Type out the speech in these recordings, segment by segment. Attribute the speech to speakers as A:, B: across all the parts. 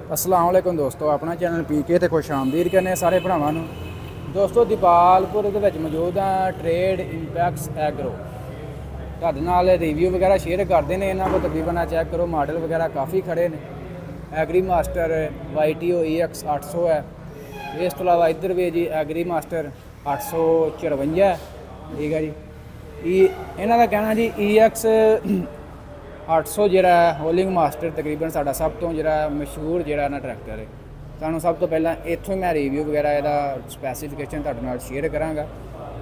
A: अस्सलाम वालेकुम दोस्तों, अपना चैनल पीके ते खुश आमदीद करने सारे भरावां नूं। दोस्तों दीपालपुर दे विच मौजूद हाँ ट्रेड इंपैक्स एग्रो। तुहाडे नाल रिव्यू वगैरह शेयर करते हैं। इन्हां को तकरीबन चैक करो, मॉडल वगैरह काफ़ी खड़े ने। एग्री मास्टर YTO EX 800 है। इस तो अलावा इधर भी जी एग्री मास्टर 854 है। ठीक है जी। इन्हां दा कहना जी EX 800 जो होलिंग मास्टर तकरीबन साडा सब तो जो मशहूर जो ना ट्रैक्टर है। सानू सब तो पहला इत्थों ही मैं रिव्यू वगैरह ਇਹਦਾ स्पैसीफिकेशन ਤੁਹਾਡੇ ਨਾਲ शेयर करांगा,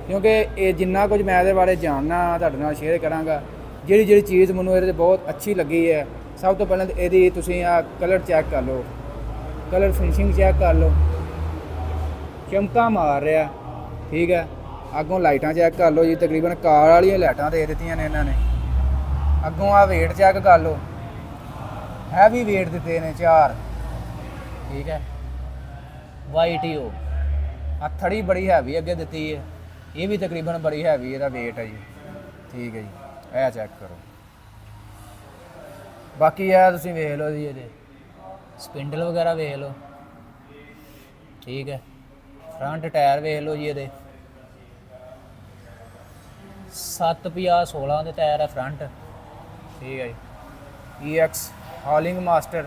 A: क्योंकि ये जिन्ना कुछ मैं ਇਹਦੇ बारे जानना ਤੁਹਾਡੇ ਨਾਲ शेयर करांगा। ਜਿਹੜੀ चीज़ ਮੈਨੂੰ ਇਹਦੇ बहुत अच्छी लगी है, सब तो पहले ਇਹਦੀ ਤੁਸੀਂ ਆ कलर चेक कर लो, कलर फिनिशिंग चेक कर लो, चमका मार रहा। ठीक है, अगों लाइटां चेक कर लो जी, तकरीबन कार वाली लाइटां दे दित्तियां ने इन्होंने। अगों आ वेट चेक कर लो, हैवी वेट दिते ने 4। ठीक है, YTO आ थड़ी बड़ी हैवी अगे दी है, ये भी तकरीबन बड़ी हैवी ਇਹਦਾ वेट है जी। ठीक है जी, यह चेक करो। बाकी है तुम वेख लो जी, ये स्पिंडल वगैरह वेख लो। ठीक है, फ्रंट टायर वेख लो जी, ये 750/16 के टायर है फ्रंट। ठीक है जी, EX हॉलिंग मास्टर।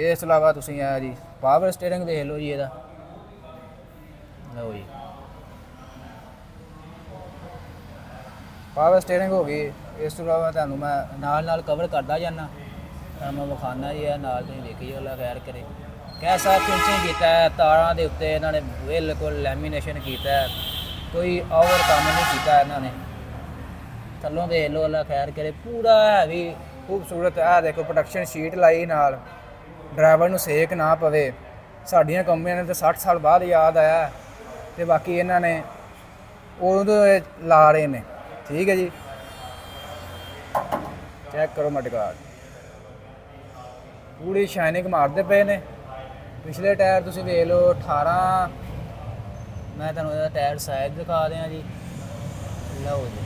A: इस अलावा तुम है जी पावर स्टेयरिंग देख लो जी, ਇਹਦਾ लो जी पावर स्टेयरिंग हो गई। इस तो अलावा तुहानू मैं नाल कवर करता जाना, मैं विखाना जी है नाल, तुसीं देखी जो खैर करे कैसा फिनिशिंग किया है। तारां दे उत्ते इन्होंने बिल्कुल लैमीनेशन किया है, कोई ओवर काम नहीं किया इन्होंने। थल्लों देख लो, अल्लाह खैर करे, पूरा हैवी खूबसूरत है। देखो प्रोडक्शन शीट लाई नाल, ड्राइवर नूं सेक ना पवे। साडियां कंपनियां ने तो 60 साल बाद याद आया, तो बाकी इन्होंने उदों ला रहे हैं। ठीक है जी, चेक करो मडगार्ड, पूरी शाइनिंग मारते पे ने। पिछले टायर तुसीं वेख लो 18, मैं तुहानूं इहदा टायर साइज दिखा दें जी। लो जी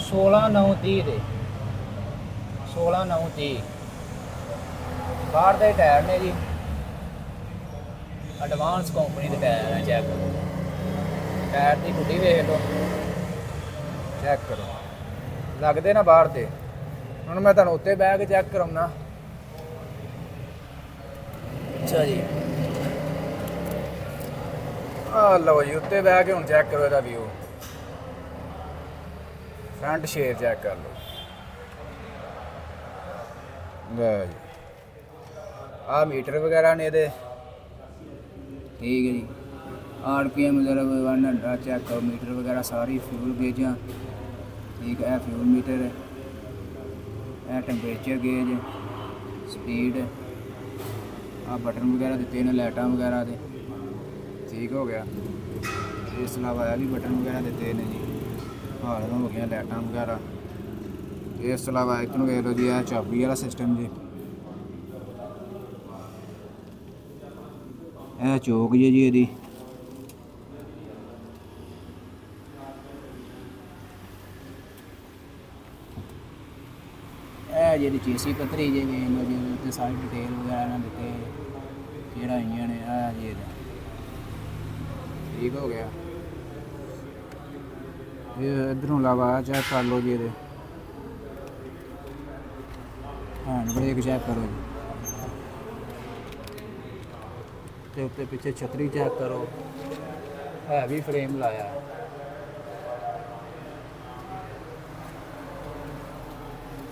A: 16/9/30 दे 16/9/30 बाहर के टायर ने जी, एडवांस कंपनी के टायर हैं। चेक करो टायर की गुड्डी वेख लो, चेक करो लगते ना बाहर से। हुण मैं तुहानूं उत्ते बह के चेक कराउना। अच्छा जी, लो जी उत्ते बह के हुण चेक करो इसदा व्यू, फ्रंट शेर चेक कर लो। जी आ मीटर वगैरह ने ये। ठीक है जी, RPM वगैरह 100 चेक करो, मीटर वगैरह सारी फ्यूल गेजां। ठीक है, फ्यूल मीटर है, टैंपरेचर गेज, स्पीड, आ बटन वगैरह दिते ने लाइटां वगैरह दे। ठीक हो गया, इस अलावा यह भी बटन वगैरह दिते ने जी, हाल हो गया लाइटां वगैरह। इस अलावा एक वेख लो जी, चाबी वाला सिस्टम जी, यह चौक जी ਇਹਦੀ। जी चेसी पत्तरी जी वेख लो जी, उत्ते सारी डिटेल वगैरह ना दिते, केड़ा इंजन है जी। ठीक हो गया, ये इधरों अलावा चेक कर लो जी, ये हैंड ब्रेक चेक करो जी, ते उत्ते पिछे छतरी चेक करो, हैवी फ्रेम लाया।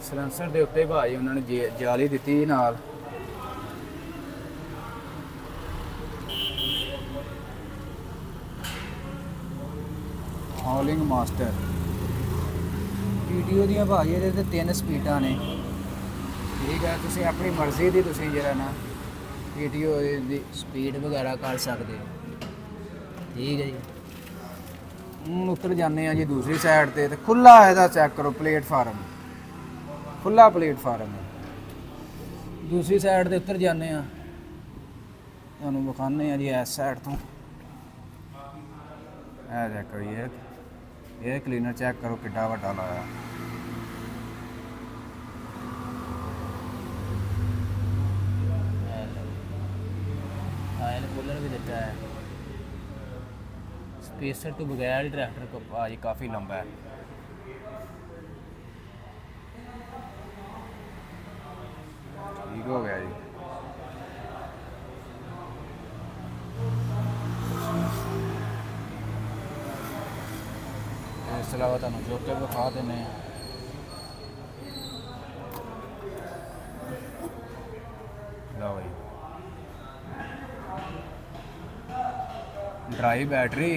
A: सलेंसर के उत्ते भाई उन्होंने जाली दी नाल। हॉलिंग मास्टर PTO दी भाई ये 3 स्पीडां ने। ठीक है, तुसीं अपनी मर्जी की तुसीं जो ना PTO दी स्पीड वगैरह कर सकते। ठीक है जी, हूँ उतर जाने जी दूसरी साइड ते खुला है, चेक करो प्लेटफार्म, खुला प्लेटफार्म है। दूसरी साइड ते उतर जाने, तुहानूं विखाने जी इस साइड तो। चेक करो एयर क्लीनर चेक करो किड्डा वड्डा लाया। कूलर भी देता है। स्पेसर तो बगैर ही ट्रैक्टर को भाजी काफ़ी लंबा है। ठीक हो गया जी। इस अलावा तुहानू जोते विखा देने। लो भाई ड्राई बैटरी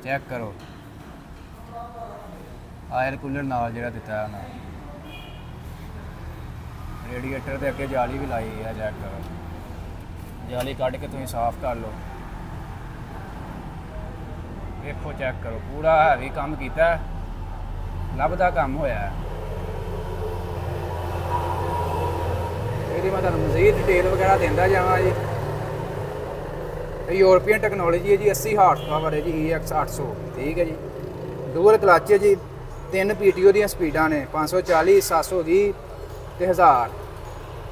A: चेक करो। आयर कूलर नाल जिहड़ा दिता है उन्हें। रेडिएटर के अगे जाली भी लाई है, चेक करो। जाली कढ़ के तुम साफ कर लो। देखो चेक करो, पूरा हैवी काम किया, लभदा काम होया है। ਇਹਦੀ मैं तुहानू मजीद डिटेल वगैरह देंदा जावां जी। यूरोपीयन टैक्नोलॉजी है जी। 80 हार्स पावर है जी EX 800। ठीक है जी। डुअल क्लच है जी। 3 PTO दी स्पीडां ने 540 720 ते 1000।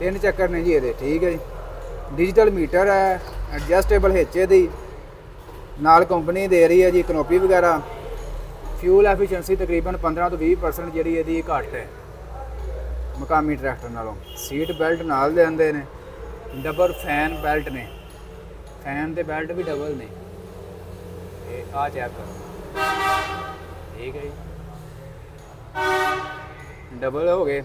A: 3 चक्कर ने जी ये। ठीक है जी। डिजिटल मीटर है, एडजस्टेबल हिच दी नाल कंपनी दे रही है जी, कनोपी वगैरह। फ्यूल एफिशिएंसी तकरीबन 15 तो 20% जी ये घट है मकामी ट्रैक्टर नालों। सीट बेल्ट नाल देंदे ने। डबल फैन बेल्ट ने, फैन दे बेल्ट भी डबल ने। आ चेक करो। ठीक है जी, डबल हो गए।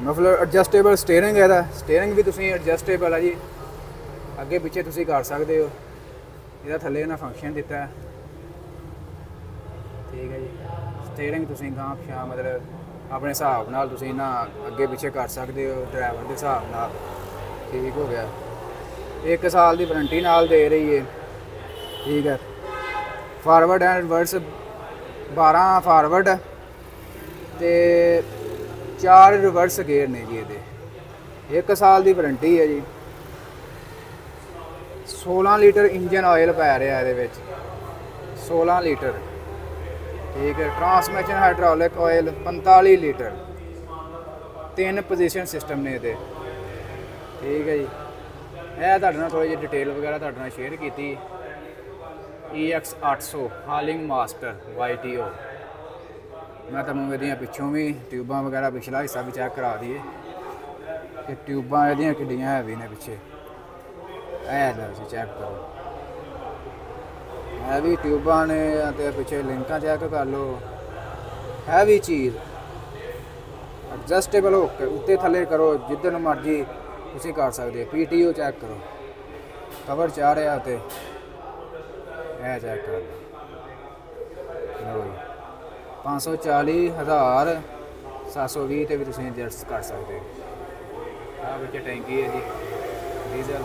A: मफलर एडजस्टेबल स्टेयरिंग है। स्टेयरिंग भी तुसीं एडजस्टेबल है जी, अगे पिछे तुसीं कर सकते हो। ਇਹਦਾ थले इन्हें फंक्शन दिता है। ठीक है जी। स्टेयरिंग तुसीं गां पिछां मतलब अपने हिसाब नाल तुसीं ना अगे पिछे कर सकते हो ड्राइवर के हिसाब नाल। ठीक हो गया। 1 साल की वारंटी नाल दे रही है। ठीक है। फॉरवर्ड एंड रिवर्स 12 फॉरवर्ड ते 4 रिवर्स गेयर ने जी। ये 1 साल की वारंटी है जी। 16 लीटर इंजन ऑयल पै रहा है ये 16 लीटर। ठीक है। Transmission hydraulic oil 45 litre. 3 position system ने ये। ठीक है जी। यह थोड़ी जी डिटेल वगैरह शेयर की। EX 800 hauling master YTO। मैं तुहानू इहदियां पिछों भी ट्यूबां वगैरह पिछला हिस्सा भी चैक करा दिए कि ट्यूबां इहदियां किड्डियां हैवी ने पिछे। चेक करो, हैवी ट्यूबां ने ते पिछे लिंकां चेक कर लो। हैवी चीज़ एडजस्टेबल हो के उत्ते थले करो, जिधर मर्जी तुसीं कर सकते हो। PTO चेक करो, कवर चाह रहा तो चेक कर लो। 540 1000 720 ते भी तुसीं एडजस्ट कर सकते हो। बिच टैंकी है जी, डीजल।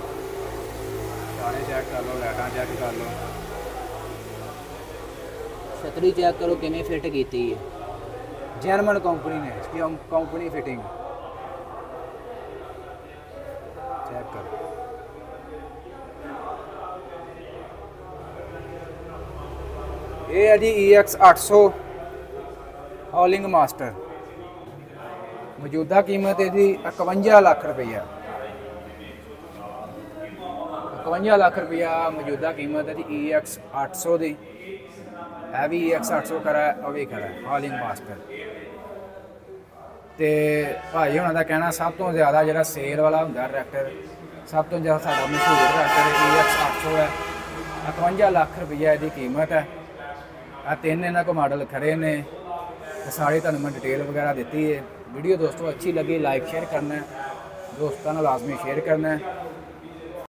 A: सारे चेक कर लो, लाइटां चेक कर लो। छतरी चेक करो किवें फिट की है। जर्मन कंपनी ने कंपनी फिटिंग चेक करो। ये है जी EX 800 हॉलिंग मास्टर। मौजूदा कीमत है जी 51 लाख रुपया। 51 लाख रुपया मौजूदा कीमत है जी EX 800 की। है भी EX 800 करा है और भी करा है हॉलिंग मास्टर। तो भाई होना का कहना सब तो ज़्यादा जो सेल वाला होंगे ट्रैक्टर, सब तो ज़्यादा साडा मशहूर ट्रैक्टर EX 800 है। 51 लाख रुपया इसकी कीमत है। 3 इन्हों को मॉडल खड़े ने। सारी तुहानू मैं डिटेल वगैरह दी है। वीडियो दोस्तों अच्छी लगी लाइक शेयर करना है, दोस्तों लाजमी शेयर करना है।